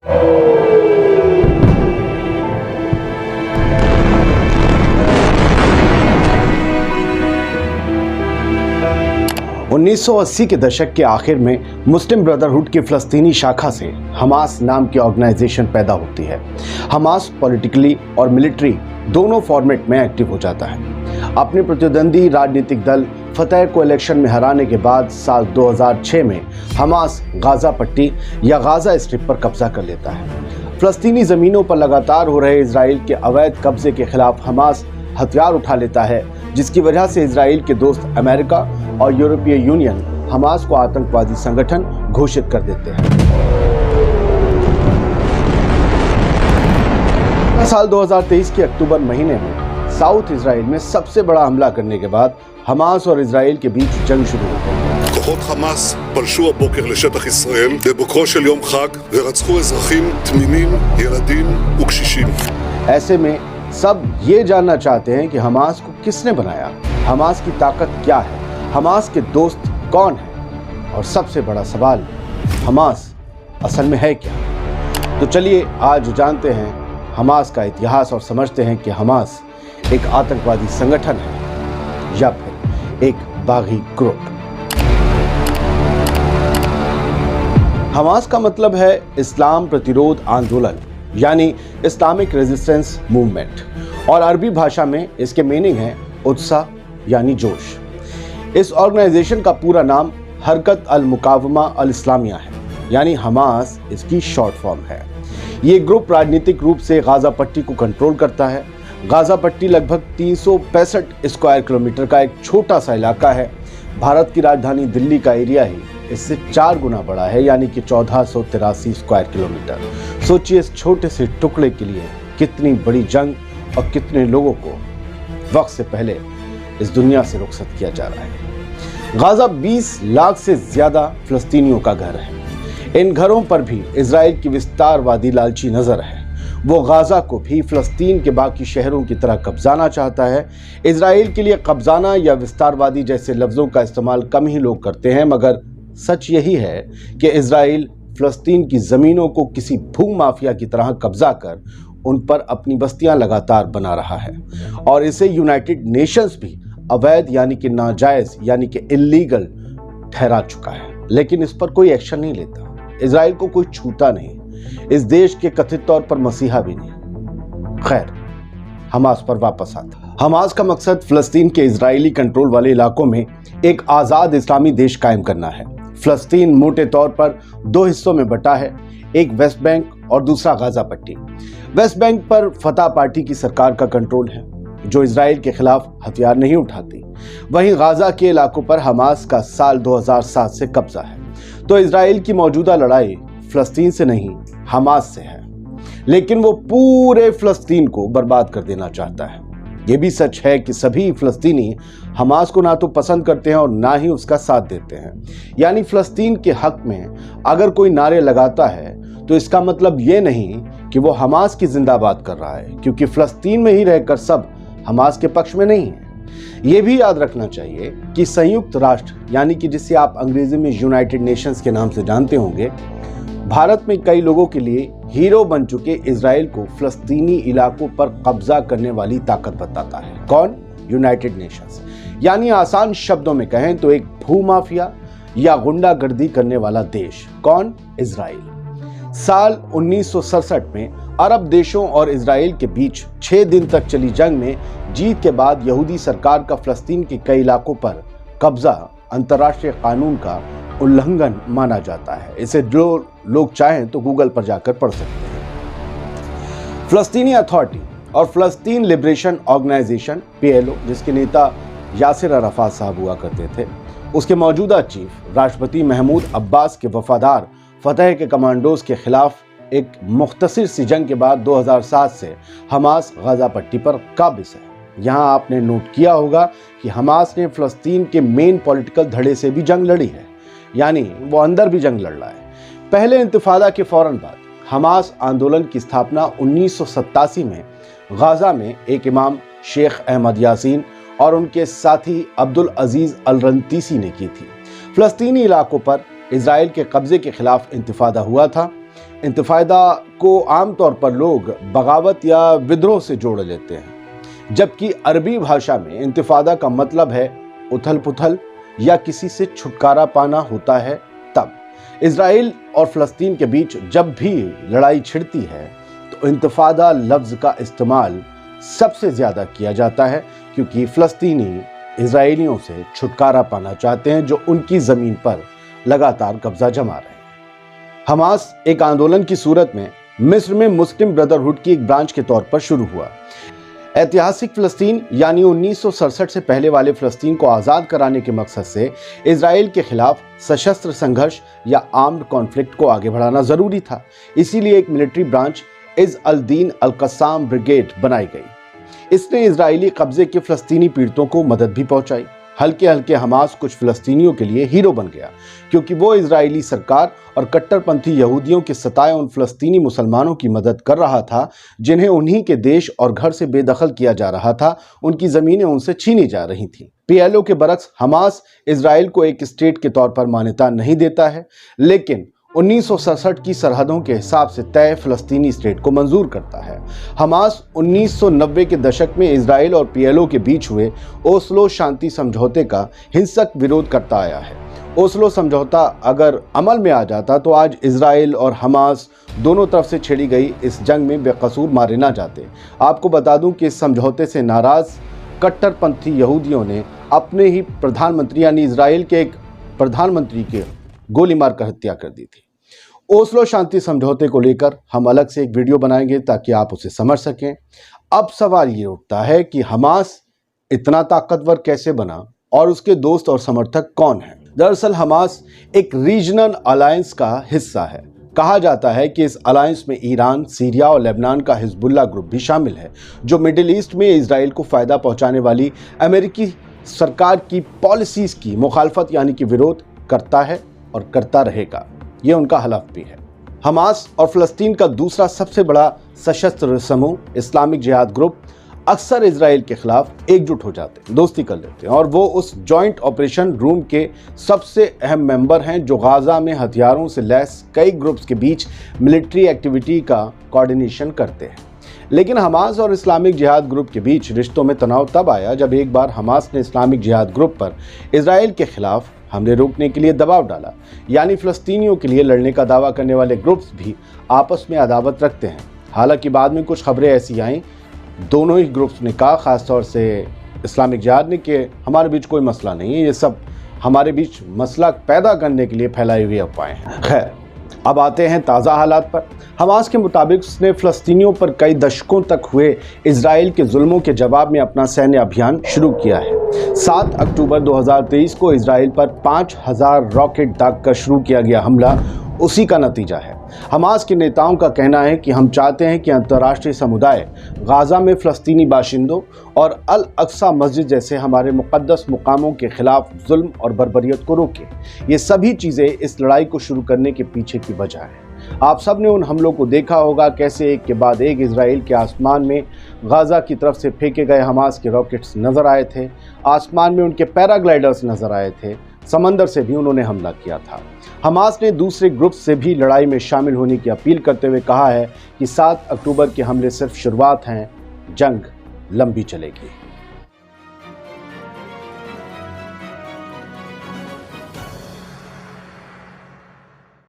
–1980 के दशक के आखिर में मुस्लिम ब्रदरहुड की फ़लस्तीनी शाखा से हमास नाम की ऑर्गेनाइजेशन पैदा होती है। हमास पॉलिटिकली और मिलिट्री दोनों फॉर्मेट में एक्टिव हो जाता है। अपने प्रतिद्वंदी राजनीतिक दल फतह को इलेक्शन में हराने के बाद साल 2006 में हमास गाजा पट्टी या गाजा स्ट्रिप पर कब्जा कर लेता है। फ़लस्तीनी ज़मीनों पर लगातार हो रहे इजराइल के अवैध कब्जे के खिलाफ हमास हथियार उठा लेता है, जिसकी वजह से इजराइल के दोस्त अमेरिका और यूरोपीय यूनियन हमास को आतंकवादी संगठन घोषित कर देते हैं। साल 2023 के अक्टूबर महीने में साउथ इजराइल में सबसे बड़ा हमला करने के बाद हमास और इजराइल के बीच जंग शुरू हो गई। כוחות חמאס פלשו הבוקר לשטח ישראל בבוקרו של יום חג ורצחו אזרחים תמימים, ילדים וקשישים. ऐसे में सब ये जानना चाहते हैं कि हमास को किसने बनाया, हमास की ताकत क्या है, हमास के दोस्त कौन हैं, और सबसे बड़ा सवाल, हमास असल में है क्या। तो चलिए आज जानते हैं हमास का इतिहास और समझते हैं कि हमास एक आतंकवादी संगठन है या फिर एक बागी ग्रुप। हमास का मतलब है इस्लाम प्रतिरोध आंदोलन, यानी इस्लामिक रेजिस्टेंस मूवमेंट, और अरबी भाषा में इसके मीनिंग है उत्साह यानी जोश। इस ऑर्गेनाइजेशन का पूरा नाम हरकत अल मुकावमा अल इस्लामिया है, यानी हमास इसकी शॉर्ट फॉर्म है। ये ग्रुप राजनीतिक रूप से गाजा पट्टी को कंट्रोल करता है। गाजा पट्टी लगभग 365 स्क्वायर किलोमीटर का एक छोटा सा इलाका है। भारत की राजधानी दिल्ली का एरिया ही इससे 4 गुना बड़ा है, यानी कि 1483 स्क्वायर किलोमीटर। सोचिए इस छोटे से टुकड़े के लिए कितनी बड़ी जंग और कितने लोगों को वक्त से पहले इस दुनिया से रुखसत किया जा रहा है। गाजा 20 लाख से ज्यादा फ़लस्तीनियों का घर है। इन घरों पर भी इजराइल की विस्तारवादी लालची नजर है। वो गाजा को भी फ़लस्तीन के बाकी शहरों की तरह कब्जाना चाहता है। इजराइल के लिए कब्जाना या विस्तारवादी जैसे लफ्ज़ों का इस्तेमाल कम ही लोग करते हैं, मगर सच यही है कि इजराइल फ़लस्तीन की ज़मीनों को किसी भूमाफिया की तरह कब्जा कर उन पर अपनी बस्तियां लगातार बना रहा है, और इसे यूनाइटेड नेशंस भी अवैध यानी कि नाजायज़ यानी कि इल्लीगल ठहरा चुका है। लेकिन इस पर कोई एक्शन नहीं लेता। इजराइल को कोई छूता नहीं, इस देश के कथित तौर पर मसीहा भी नहीं। खैर, हमास पर वापस आता। हमास का मकसद फ़लस्तीन के इजरायली कंट्रोल वाले इलाकों में एक आज़ाद इस्लामी देश कायम करना है। फ़लस्तीन मोटे तौर पर 2 हिस्सों में बटा है, एक वेस्ट बैंक और दूसरा गाजा पट्टी। वेस्ट बैंक पर फतह पार्टी की सरकार का कंट्रोल है, जो इजराइल के खिलाफ हथियार नहीं उठाती। वहीं गाजा के इलाकों पर हमास का साल 2007 से कब्जा है। तो इजराइल की मौजूदा लड़ाई फ़लस्तीन से नहीं, हमास से है, लेकिन वो पूरे फ़लस्तीन को बर्बाद कर देना चाहता है। ये भी सच है कि सभी फ़लस्तीनी हमास को ना तो पसंद करते हैं और ना ही उसका साथ देते हैं। यानी फ़लस्तीन के हक में अगर कोई नारे लगाता है तो इसका मतलब ये नहीं कि वो हमास की जिंदाबाद कर रहा है, क्योंकि फ़लस्तीन में ही रहकर सब हमास के पक्ष में नहीं है। ये भी याद रखना चाहिए कि संयुक्त राष्ट्र, यानी कि जिसे आप अंग्रेजी में यूनाइटेड नेशंस के नाम से जानते होंगे, भारत में कई लोगों के लिए हीरो बन चुके इजराइल को फ़लस्तीनी इलाकों पर कब्जा करने वाली ताकत बताता है। कौन? United Nations. यानी आसान शब्दों में कहें तो एक भूमाफिया या गुंडागर्दी करने वाला देश। कौन? इजराइल। साल 1967 में अरब देशों और इजराइल के बीच 6 दिन तक चली जंग में जीत के बाद यहूदी सरकार का फ़लस्तीन के कई इलाकों पर कब्जा अंतर्राष्ट्रीय कानून का उल्लंघन माना जाता है। इसे जो लोग चाहें तो गूगल पर जाकर पढ़ सकते हैं। फ़लस्तीनी अथॉरिटी और फ़लस्तीन लिबरेशन ऑर्गेनाइजेशन PLO, जिसके नेता यासिर अराफात साहब हुआ करते थे, उसके मौजूदा चीफ राष्ट्रपति महमूद अब्बास के वफादार फतह के कमांडोज के खिलाफ एक मुख्तसर सी जंग के बाद 2007 से हमास गाजा पट्टी पर काबिज है। यहाँ आपने नोट किया होगा कि हमास ने फ़लस्तीन के मेन पॉलिटिकल धड़े से भी जंग लड़ी है, यानी वो अंदर भी जंग लड़ रहा है। पहले इंतिफादा के फौरन बाद हमास आंदोलन की स्थापना 1987 में गाजा में एक इमाम शेख अहमद यासीन और उनके साथी अब्दुल अजीज अल रंतीसी ने की थी। फ़लस्तीनी इलाकों पर इजराइल के कब्जे के खिलाफ इंतिफादा हुआ था। इंतिफादा को आमतौर पर लोग बगावत या विद्रोह से जोड़ लेते हैं, जबकि अरबी भाषा में इंतिफादा का मतलब है उथल पुथल या किसी से छुटकारा पाना होता है। तब इजराइल और फ़लस्तीन के बीच जब भी लड़ाई छिड़ती है तो इंतिफादा लफ्ज़ का इस्तेमाल सबसे ज़्यादा किया जाता है, क्योंकि फ़लस्तीनी इजरायलियों से छुटकारा पाना चाहते हैं जो उनकी ज़मीन पर लगातार कब्जा जमा रहे हैं। हमास एक आंदोलन की सूरत में मिस्र में मुस्लिम ब्रदरहुड की एक ब्रांच के तौर पर शुरू हुआ। ऐतिहासिक फ़लस्तीन यानी 1967 से पहले वाले फ़लस्तीन को आज़ाद कराने के मकसद से इजराइल के खिलाफ सशस्त्र संघर्ष या आर्म्ड कॉन्फ्लिक्ट को आगे बढ़ाना ज़रूरी था। इसीलिए एक military branch is Al Deen Al Qassam brigade बनाई गई। इसने इजरायली कब्जे के फ़लस्तीनी पीड़ितों को मदद भी पहुंचाई। हल्के हल्के हमास कुछ फ़लस्तीनियों के लिए हीरो बन गया, क्योंकि वो इजरायली सरकार और कट्टरपंथी यहूदियों के सताए उन फ़लस्तीनी मुसलमानों की मदद कर रहा था जिन्हें उन्हीं के देश और घर से बेदखल किया जा रहा था, उनकी ज़मीनें उनसे छीनी जा रही थीं। PLO के बरक्स हमास इजराइल को एक स्टेट के तौर पर मान्यता नहीं देता है, लेकिन 1967 की सरहदों के हिसाब से तय फ़लस्तीनी स्टेट को मंजूर करता है। हमास 1990 के दशक में इजराइल और PLO के बीच हुए ओस्लो शांति समझौते का हिंसक विरोध करता आया है। ओस्लो समझौता अगर अमल में आ जाता तो आज इजराइल और हमास दोनों तरफ से छेड़ी गई इस जंग में बेकसूर मारे ना जाते। आपको बता दूं कि इस समझौते से नाराज कट्टरपंथी यहूदियों ने अपने ही प्रधानमंत्री यानी इजराइल के एक प्रधानमंत्री के गोली मारकर हत्या कर दी थी। ओस्लो शांति समझौते को लेकर हम अलग से एक वीडियो बनाएंगे ताकि आप उसे समझ सकें। अब सवाल ये उठता है कि हमास इतना ताकतवर कैसे बना और उसके दोस्त और समर्थक कौन हैं? दरअसल हमास एक रीजनल अलायंस का हिस्सा है। कहा जाता है कि इस अलायंस में ईरान, सीरिया और लेबनान का हिजबुल्लाह ग्रुप भी शामिल है, जो मिडिल ईस्ट में इजराइल को फ़ायदा पहुंचाने वाली अमेरिकी सरकार की पॉलिसीज़ की मुखालफत यानी कि विरोध करता है और करता रहेगा। ये उनका हलफ भी है। हमास और फ़लस्तीन का दूसरा सबसे बड़ा सशस्त्र समूह इस्लामिक जिहाद ग्रुप अक्सर इजराइल के खिलाफ एकजुट हो जाते हैं, दोस्ती कर लेते हैं, और वो उस जॉइंट ऑपरेशन रूम के सबसे अहम मेंबर हैं जो गाज़ा में हथियारों से लैस कई ग्रुप्स के बीच मिलिट्री एक्टिविटी का कोऑर्डिनेशन करते हैं। लेकिन हमास और इस्लामिक जिहाद ग्रुप के बीच रिश्तों में तनाव तब आया जब एक बार हमास ने इस्लामिक जिहाद ग्रुप पर इजराइल के खिलाफ हमले रोकने के लिए दबाव डाला। यानी फ़लस्तीनियों के लिए लड़ने का दावा करने वाले ग्रुप्स भी आपस में अदावत रखते हैं। हालांकि बाद में कुछ खबरें ऐसी आईं, दोनों ही ग्रुप्स ने कहा, ख़ासतौर से इस्लामिक जिहाद ने, कि हमारे बीच कोई मसला नहीं है, ये सब हमारे बीच मसला पैदा करने के लिए फैलाई हुई अफवाहें हैं। खैर, अब आते हैं ताज़ा हालात पर। हमास के मुताबिक उसने फ़लस्तीनियों पर कई दशकों तक हुए इजराइल के जुल्मों के जवाब में अपना सैन्य अभियान शुरू किया है। 7 अक्टूबर 2023 को इजराइल पर 5000 रॉकेट दागकर शुरू किया गया हमला उसी का नतीजा है। हमास के नेताओं का कहना है कि हम चाहते हैं कि अंतर्राष्ट्रीय समुदाय गाज़ा में फ़लस्तीनी बाशिंदों और अल अक्सा मस्जिद जैसे हमारे मुक़द्दस मुकामों के खिलाफ जुल्म और बर्बरियत को रोके। ये सभी चीज़ें इस लड़ाई को शुरू करने के पीछे की वजह है। आप सब ने उन हमलों को देखा होगा, कैसे एक के बाद एक इजराइल के आसमान में गाज़ा की तरफ से फेंके गए हमास के रॉकेट्स नज़र आए थे, आसमान में उनके पैराग्लाइडर्स नज़र आए थे, समंदर से भी उन्होंने हमला किया था। हमास ने दूसरे ग्रुप से भी लड़ाई में शामिल होने की अपील करते हुए कहा है कि 7 अक्टूबर के हमले सिर्फ शुरुआत हैं, जंग लंबी चलेगी।